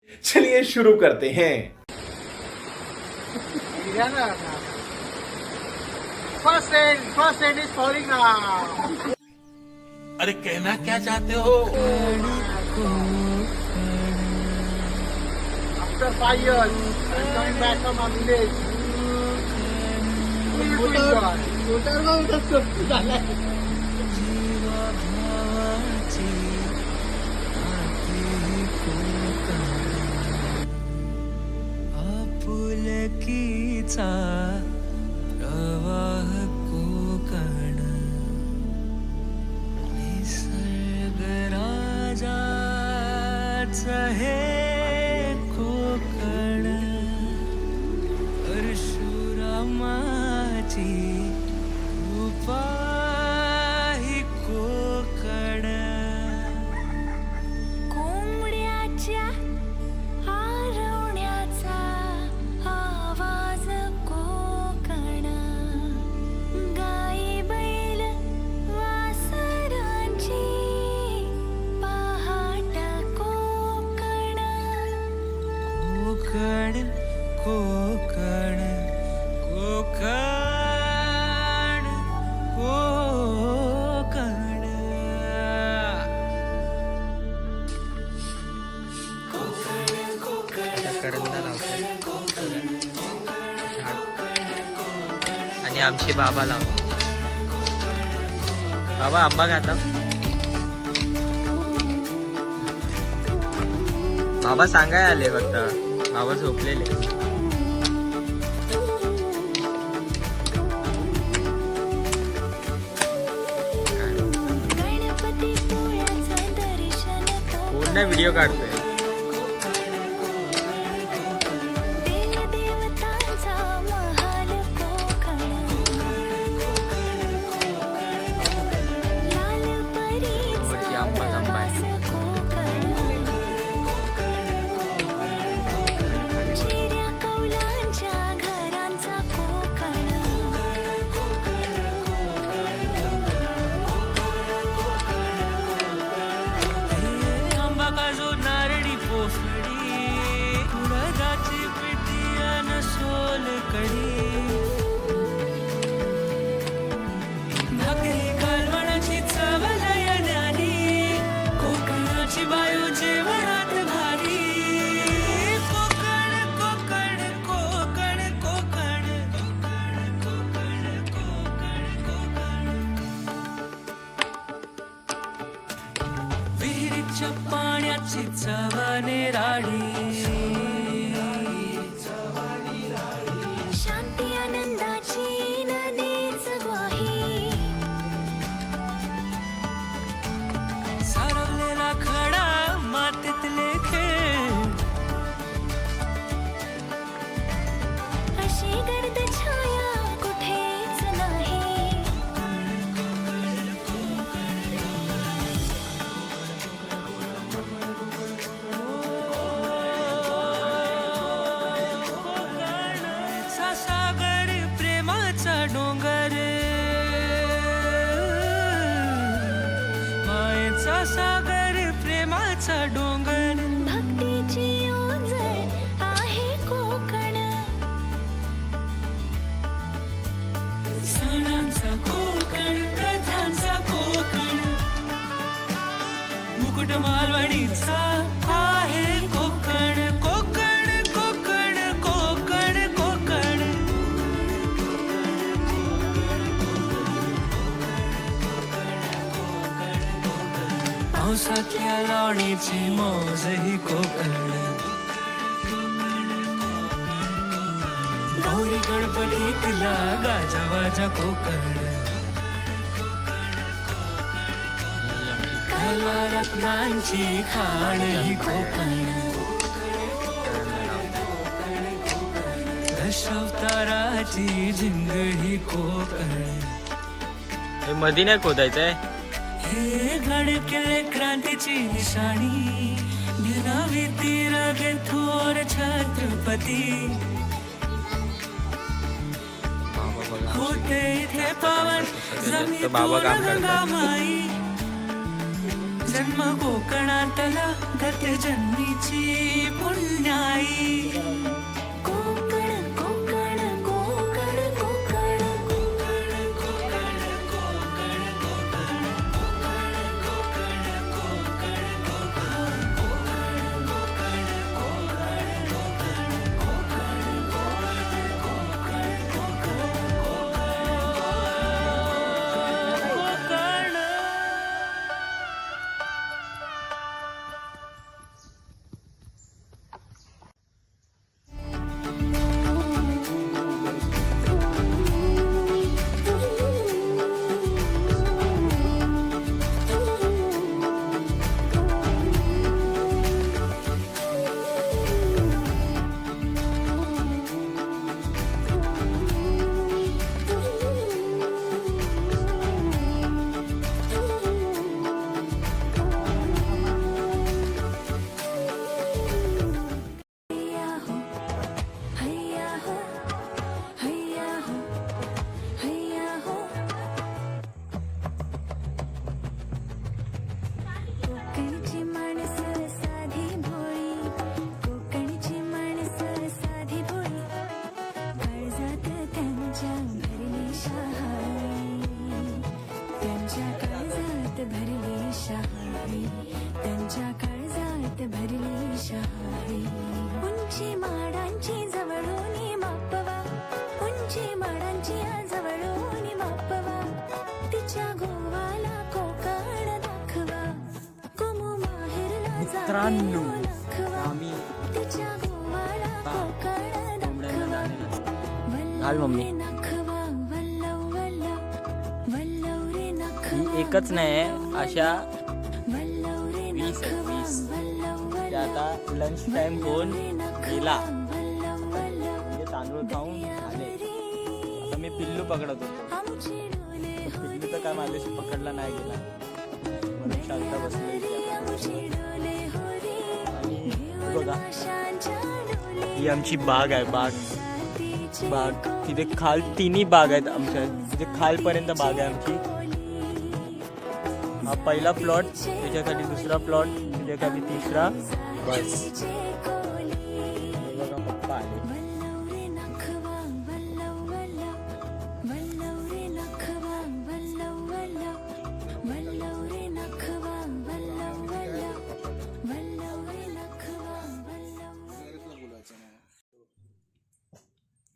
चलिए शुरू करते हैं। First aid is falling now. अरे कहना क्या चाहते हो? After 5 years, I'm coming back from my village. आपुलकीचा प्रवाह कोकण निसर्ग राजाचं हे कोकण परशुरामाची कृपा ही कोकण कोंबड्याच्या आरवण्याचा आवाज कोकण गाई बैल वासरांची पहाट कोकण कोकण कोकण कोकण कोकण करंदा लावतो आणि आमचे बाबा लावतो. बाबा आंबा खाता. बाबा सांगाय आले फक्त. बाबा झोपलेले. गणपतीपुळ्याचं दर्शन पूर्ण व्हिडिओ काढतोय. देवदेवतांचा महाल कोकण लाल वरती परीचा आंबा आंबा आहे. चिऱ्या कौलांच्या घरांचा कोकण आंबा काजू नारळी पोफळी उडदाची पिठी अन सोलकढी भाकरी कालवणाची चव लयण्यानी कोकणाची बायू जेवणात भारी कोकण कोकण कोकण कोकण कोकण कोकण कोकण विहिरीच्या पाण्याची चव निराळी शांती आनंदाची नदीच ग्वाही सारवलेला खडा मातीतले खेळ अशी गर्द छाया कुठेच नाही सा सागर प्रेमाचा डोंगर मायेचा सागर प्रेमाचा डोंगर भक्तीची ओंजळ आहे कोकण सणांचा कोकण प्रथांचा कोकण मुकुट मालवणीचा आहे कोकण कोकण कोकण कोकण कोकण पावसातल्या लावणीची मौज ही कोकण गौरी गणपतीतला गाजावाजा कोकण कला रत्नांची खाण ही कोकण दशावताराची झिंग ही कोकण मधी नाही खोदायचंय हे गडकिल्ले क्रांतीची निशाणी गिरावी तीर थोर छत्रपती होते इथे पावन जमीन गंगामाई जन्म कोकणातला घरते जन्मीची पुण्याई. कोकण कोकण कोकण कोकण हैया हो हैया हो हैया हो. कोकणची माणसं साधी भोळी, कोकणची माणसं साधी भोळी, काळजात त्यांच्या भरली शहाळी, त्यांच्या काळजात भरली शहाळी, त्यांच्या काळजात भरली शहाळी. उंची माडांची जवळून मापवा, उंची माडांची जवळून मापवा, तिच्या गोवाला कोकण दाखवा, कुमू माहेरला मित्रांनो, दाखवा, आम्ही तिच्या गोवाला कोकण दाखवा. घाल मम्मी. नखवा वल्लव वल्लव वल्लव रे नखवा. ही एकच नाही अशा वल्लव रे 20 आहेत, नखवा 20. वल्लव ते आता लंच टाइम होऊन गेला. वल्लव वल्लव म्हणजे तांदूळ खाऊन आले. आता मी पिल्लू पकडत होतो. आमची डोले पिल्लू तर काय माझ्याशी पकडला नाही गेला म्हणून शांत बसले. आमची डोले होरी आणि बघा आशांच्या डोले ही आमची बाग आहे. बाग तिथे खाल तिन्ही बाग आहेत आमच्या. तिथे खालपर्यंत बाग आहे आमची. हा पहिला प्लॉट, त्याच्यासाठी दुसरा प्लॉट, त्याच्यासाठी तिसरा. बस हे बघा पप्पा आले. वल्लव रे नखवा वल्लव वल्लव वल्लव रे नखवा वल्लव वल्लव वल्लव रे नखवा वल्लव वल्लव वल्लव रे नखवा वल्लव.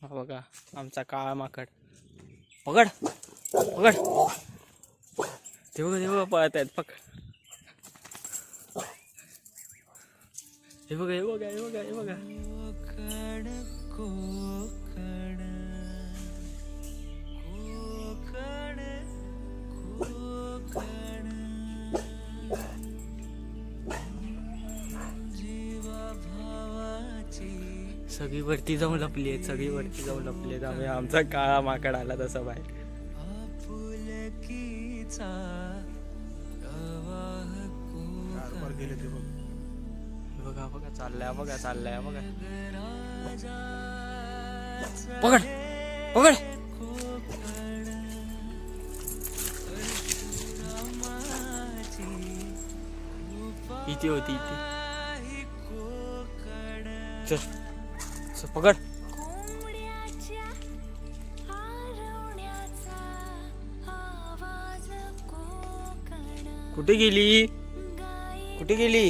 हा बघा आमचा काळा माकड. पकड पकड. ते बघा पळत आहेत. पकड. हे बघा हे बघा हे बघा हे बघा. कोकण कोकण कोकण कोकण जीवा भावाची. सगळी वरती जाऊन लपली आहेत. सगळी वरती जाऊन लपली आहेत. आम्ही आमचा काळा माकड आला तसा बाहेर. आपुलकीचा प्रवाह कोकण. बघा बघा चाललाय. बघा चाललाय. बघा राजाचा पकड पकड. इथे होती इथे. चल चल पकड. कोंबड्याच्या आरवण्याचा आवाज कोकण. कुठे गेली? गाई कुठे गेली?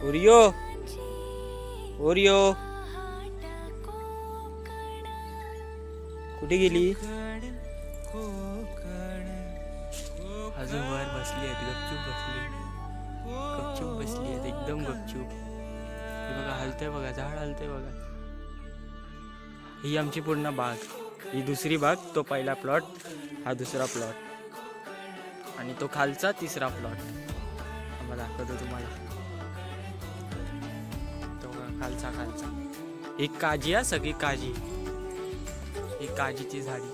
ओरियो ओरियो हाट कोकण. कुठे गेली? कोकण अजून वर बसली आहेत. गपचूप बसली आहेत. एकदम गपचूप. हे बघा हलतंय. बघा झाड हलतंय. बघा ही आमची पूर्ण बाग. ही दुसरी बाग. तो पहिला प्लॉट, हा दुसरा प्लॉट आणि तो खालचा तिसरा प्लॉट. आम्हाला दाखवतो तुम्हाला. तो खालचा खालचा एक काजी आहे. सगळी काजी. ही काजीची झाडी.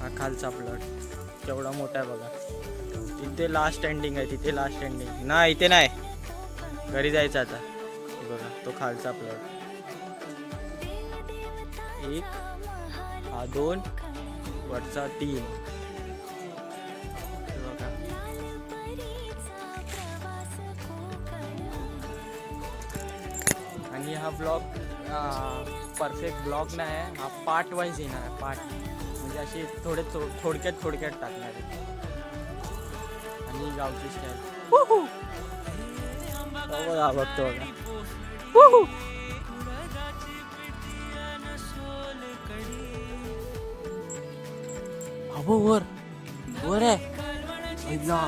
हा खालचा प्लॉट केवढा मोठा आहे बघा. तिथे लास्ट एंडिंग आहे. तिथे लास्ट एंडिंग नाही. इथे नाही. घरी जायचं आता. बघा तो खालचा प्लॉट. एक हा दोन वरचा 3. बघा आणि हा ब्लॉग परफेक्ट ब्लॉग नाही आहे, हा पार्ट वाईज येणार आहे. पार्ट म्हणजे असे थोडक्यात टाकणार आहे. आणि गावची स्टाईल बघा बघतो बघा. अबो वर वर आहे. ऐकला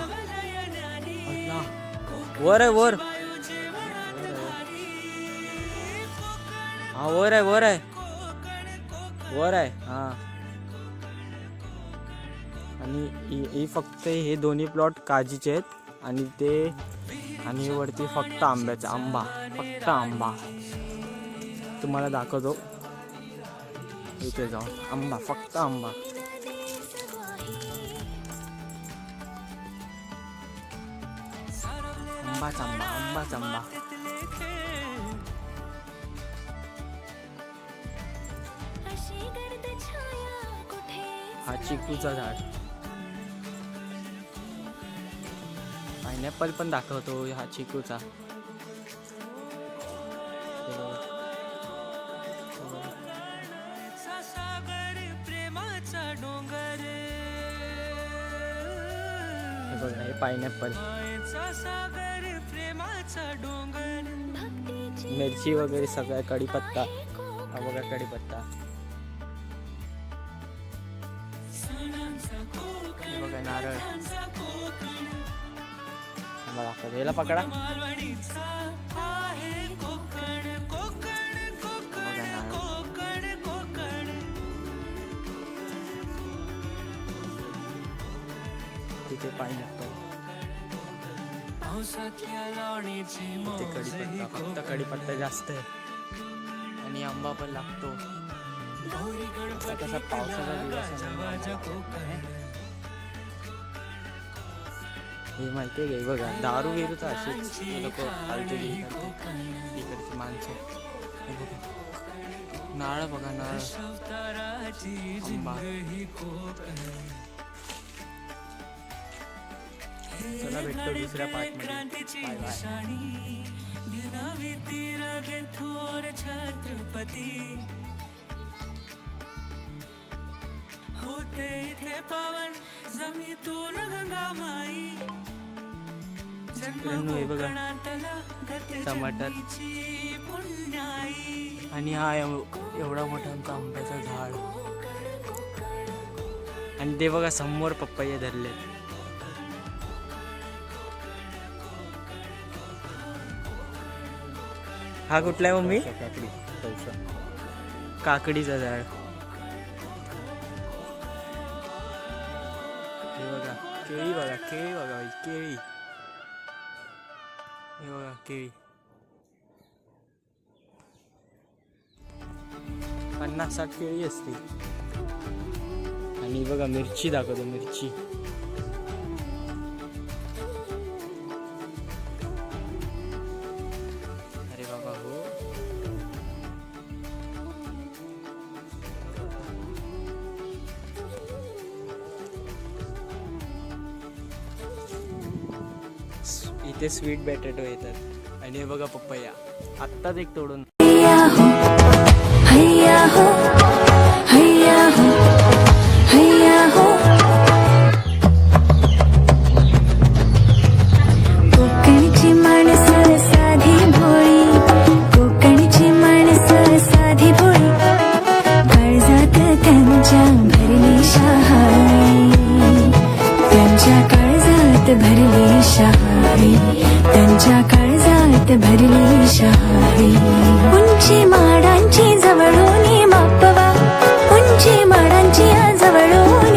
वर आहे वर. हा वर आहे हा. आणि ही फक्त हे दोन्ही प्लॉट काजीचे आहेत आणि वरती फक्त आंब्याचा फक्त आंबा तुम्हाला दाखवतो. इथे जाऊन फक्त आंबा. आंबाच आंबा. हा चिकूचा झाड. पायनॅपल पण दाखवतो. हा चिकूचा. हे बघा हे पायनॅपल. मिरची वगैरे सगळ्या. कढीपत्ता. हा बघा कढीपत्ता. हे बघा नारळ. दाखवतो याला पकडा. तिथे पायनॅपल. इथे कढीपत्ता. फक्त कढीपत्ता जास्त आहे आणि आंबा पण लागतो. कसा पावसाचा दिवस आहे. हे माहिती आहे बघा दारू बिरू तर अशीच लोक फालतू घेतात इकडची माणसं. हे बघा नारळ. बघा नारळ. आंबा. चला भेटतो दुसऱ्या पार्टमध्ये. Bye bye. होते थे पावन जमीतून गंगामाई. हे बघा टमाटर. आणि हा एवढा मोठा आमचा आंब्याचा झाड. आणि ते बघा समोर पपया धरले. हा कुठला आहे मम्मी? काकडीचा झाड. हे बघा केळी. बघा केळी. बघा केळी. हे बघा केळी. 50-60 केळी असते. आणि बघा मिरची दाखवतो. मिरची. अरे बाबा हो. इथे स्वीट बॅटेटो येतात. आणि हे बघा पपया. आत्ताच एक तोडून. हैया हो हैया हो हैया हो. कोकणची माणसं साधी भोळी. कोकणची माणसं साधी भोळी. काळजात त्यांच्या भरली शहाळी. त्यांच्या काळजात भरली शहाळी. त्यांच्या काळजात भरली शहाळी. उंची माडांची जवळून मापवा. उंची माडांची जवळून